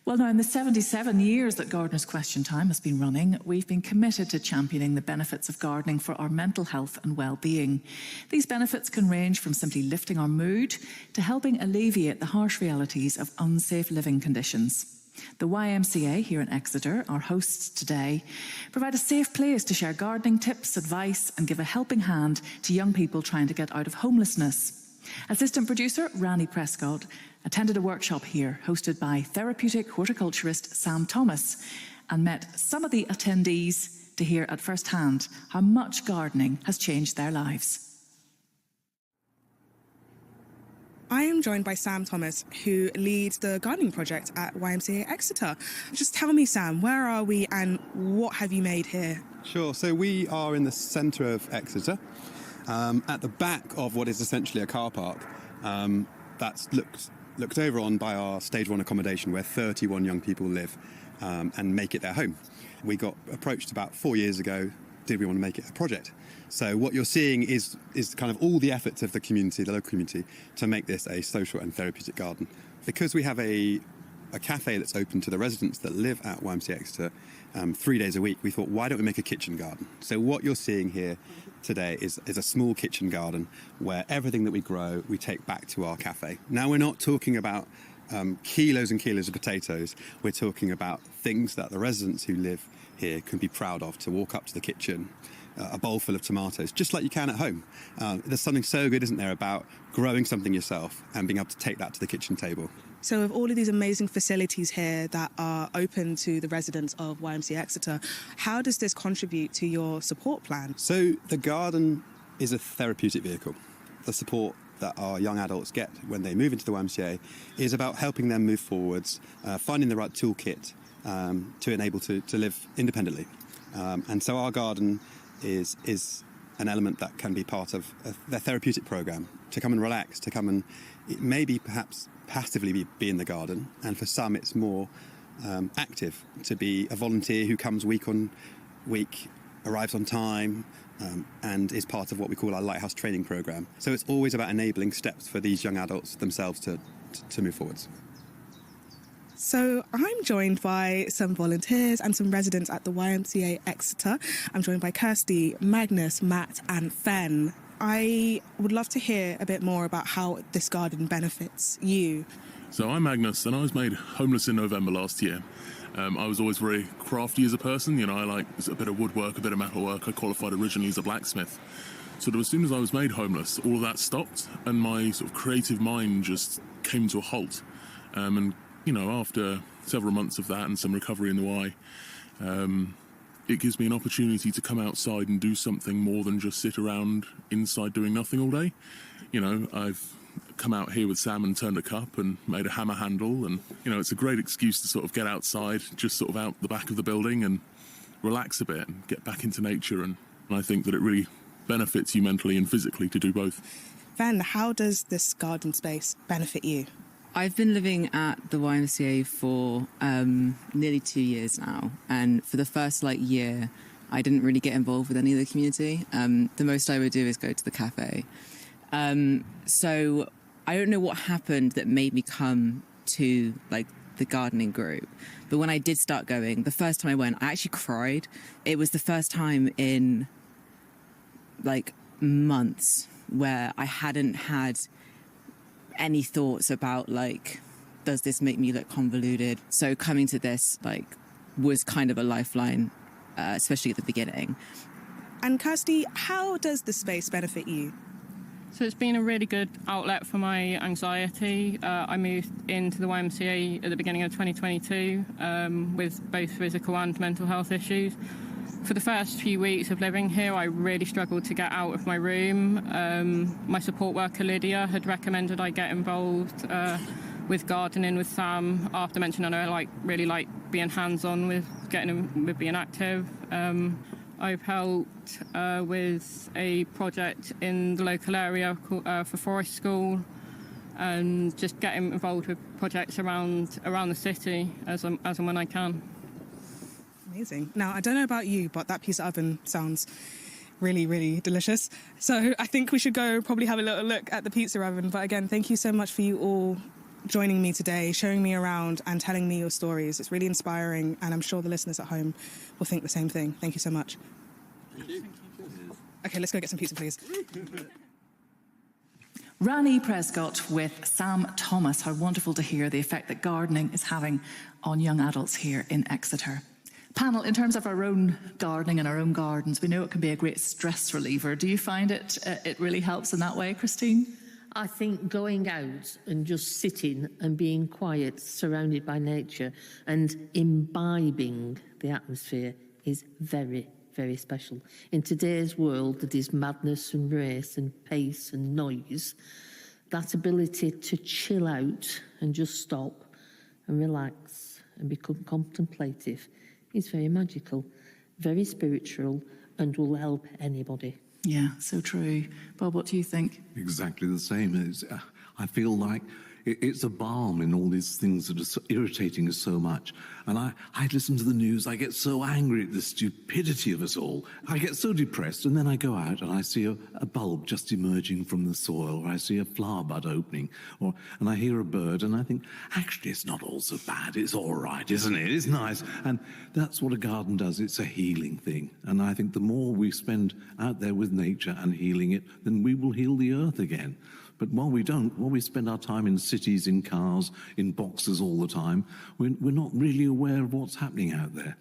Well, now, in the 77 years that Gardeners Question Time has been running, we've been committed to championing the benefits of gardening for our mental health and well-being. These benefits can range from simply lifting our mood to helping alleviate the harsh realities of unsafe living conditions. The YMCA here in Exeter, our hosts today, provide a safe place to share gardening tips, advice, and give a helping hand to young people trying to get out of homelessness. Assistant producer Rahnee Prescod attended a workshop here hosted by therapeutic horticulturist Sam Thomas and met some of the attendees to hear at first hand how much gardening has changed their lives. I am joined by Sam Thomas, who leads the gardening project at YMCA Exeter. Just tell me, Sam, where are we and what have you made here? Sure, so we are in the centre of Exeter, at the back of what is essentially a car park that's looked over on by our Stage 1 accommodation where 31 young people live and make it their home. We got approached about 4 years ago, did we want to make it a project? So what you're seeing is kind of all the efforts of the community, the local community, to make this a social and therapeutic garden. Because we have a cafe that's open to the residents that live at YMCA Exeter 3 days a week, we thought, why don't we make a kitchen garden? So what you're seeing here today is a small kitchen garden where everything that we grow, we take back to our cafe. Now, we're not talking about kilos and kilos of potatoes. We're talking about things that the residents who live here can be proud of, to walk up to the kitchen, a bowl full of tomatoes, just like you can at home. There's something so good, isn't there, about growing something yourself and being able to take that to the kitchen table. So with all of these amazing facilities here that are open to the residents of YMCA Exeter, how does this contribute to your support plan? So the garden is a therapeutic vehicle. The support that our young adults get when they move into the YMCA is about helping them move forwards, finding the right toolkit to enable to live independently. And so our garden is an element that can be part of their therapeutic program, to come and relax, to come and maybe perhaps passively be in the garden. And for some it's more active, to be a volunteer who comes week on week, arrives on time, and is part of what we call our Lighthouse training program. So it's always about enabling steps for these young adults themselves to move forwards. So I'm joined by some volunteers and some residents at the YMCA Exeter. I'm joined by Kirsty, Magnus, Matt and Fen. I would love to hear a bit more about how this garden benefits you. So I'm Magnus, and I was made homeless in November last year. I was always very crafty as a person. I like a bit of woodwork, a bit of metalwork. I qualified originally as a blacksmith. So as soon as I was made homeless, all of that stopped, and my sort of creative mind just came to a halt. After several months of that and some recovery in the Y, it gives me an opportunity to come outside and do something more than just sit around inside doing nothing all day. I've come out here with Sam and turned a cup and made a hammer handle, and it's a great excuse to sort of get outside, just sort of out the back of the building and relax a bit and get back into nature. And I think that it really benefits you mentally and physically to do both. Fen, how does this garden space benefit you? I've been living at the YMCA for nearly 2 years now, and for the first year I didn't really get involved with any of the community. The most I would do is go to the cafe. So I don't know what happened that made me come to the gardening group, but when I did start going, the first time I went, I actually cried. It was the first time in months where I hadn't had any thoughts about does this make me look convoluted? So coming to this was kind of a lifeline, especially at the beginning. And Kirsty, how does the space benefit you? So it's been a really good outlet for my anxiety. I moved into the YMCA at the beginning of 2022 with both physical and mental health issues. For the first few weeks of living here, I really struggled to get out of my room. My support worker, Lydia, had recommended I get involved with gardening with Sam after mentioning I really like being hands-on with being active. I've helped with a project in the local area for Forest School, and just getting involved with projects around the city as and when I can. Amazing. Now, I don't know about you, but that pizza oven sounds really, really delicious. So I think we should go probably have a little look at the pizza oven. But again, thank you so much for you all joining me today, showing me around and telling me your stories. It's really inspiring, and I'm sure the listeners at home will think the same thing. Thank you so much. Thank you. Okay, let's go get some pizza, please. Rahnee Prescod with Sam Thomas. How wonderful to hear the effect that gardening is having on young adults here in Exeter. Panel, in terms of our own gardening and our own gardens, we know it can be a great stress reliever. Do you find it really helps in that way, Christine? I think going out and just sitting and being quiet, surrounded by nature and imbibing the atmosphere is very, very special. In today's world that is madness and race and pace and noise, that ability to chill out and just stop and relax and become contemplative is very magical, very spiritual, and will help anybody. Yeah, so true. Bob, what do you think? Exactly the same. I feel like it's a balm in all these things that are so irritating us so much. And I listen to the news, I get so angry at the stupidity of us all. I get so depressed, and then I go out and I see a bulb just emerging from the soil, or I see a flower bud opening, and I hear a bird, and I think, actually, it's not all so bad. It's all right, isn't it? It's nice. And that's what a garden does. It's a healing thing. And I think the more we spend out there with nature and healing it, then we will heal the earth again. But while we spend our time in cities, in cars, in boxes all the time, we're not really aware of what's happening out there.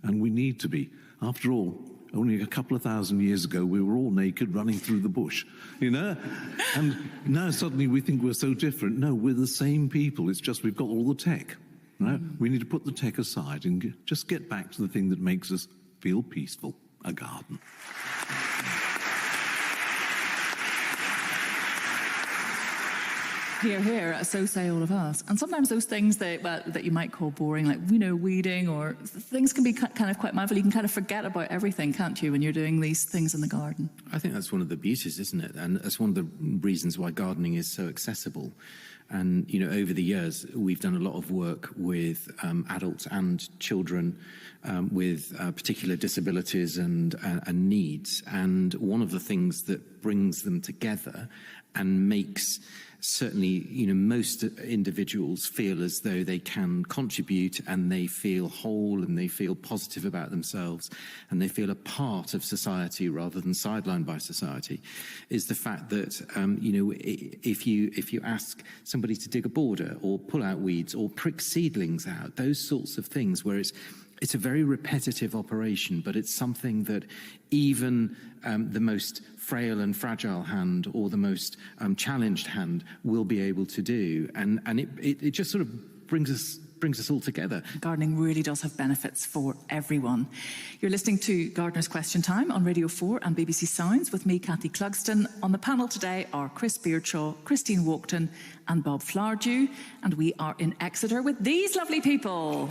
And we need to be. After all, only a couple of thousand years ago, we were all naked running through the bush, you know? And now suddenly we think we're so different. No, we're the same people. It's just we've got all the tech, right? We need to put the tech aside and just get back to the thing that makes us feel peaceful, a garden. Hear, hear, so say all of us. And sometimes those things that you might call boring, like, weeding, or things can be kind of quite mindful. You can kind of forget about everything, can't you, when you're doing these things in the garden? I think that's one of the beauties, isn't it? And that's one of the reasons why gardening is so accessible. And, over the years, we've done a lot of work with adults and children with particular disabilities and needs. And one of the things that brings them together and makes certainly, most individuals feel as though they can contribute, and they feel whole, and they feel positive about themselves, and they feel a part of society rather than sidelined by society, is the fact that, if you ask somebody to dig a border or pull out weeds or prick seedlings out, those sorts of things where it's a very repetitive operation, but it's something that even the most frail and fragile hand or the most challenged hand will be able to do. And it just sort of brings us all together. Gardening really does have benefits for everyone. You're listening to Gardener's Question Time on Radio 4 and BBC Sounds with me, Cathy Clugston. On the panel today are Chris Beardshaw, Christine Walkton and Bob Flowerdew. And we are in Exeter with these lovely people.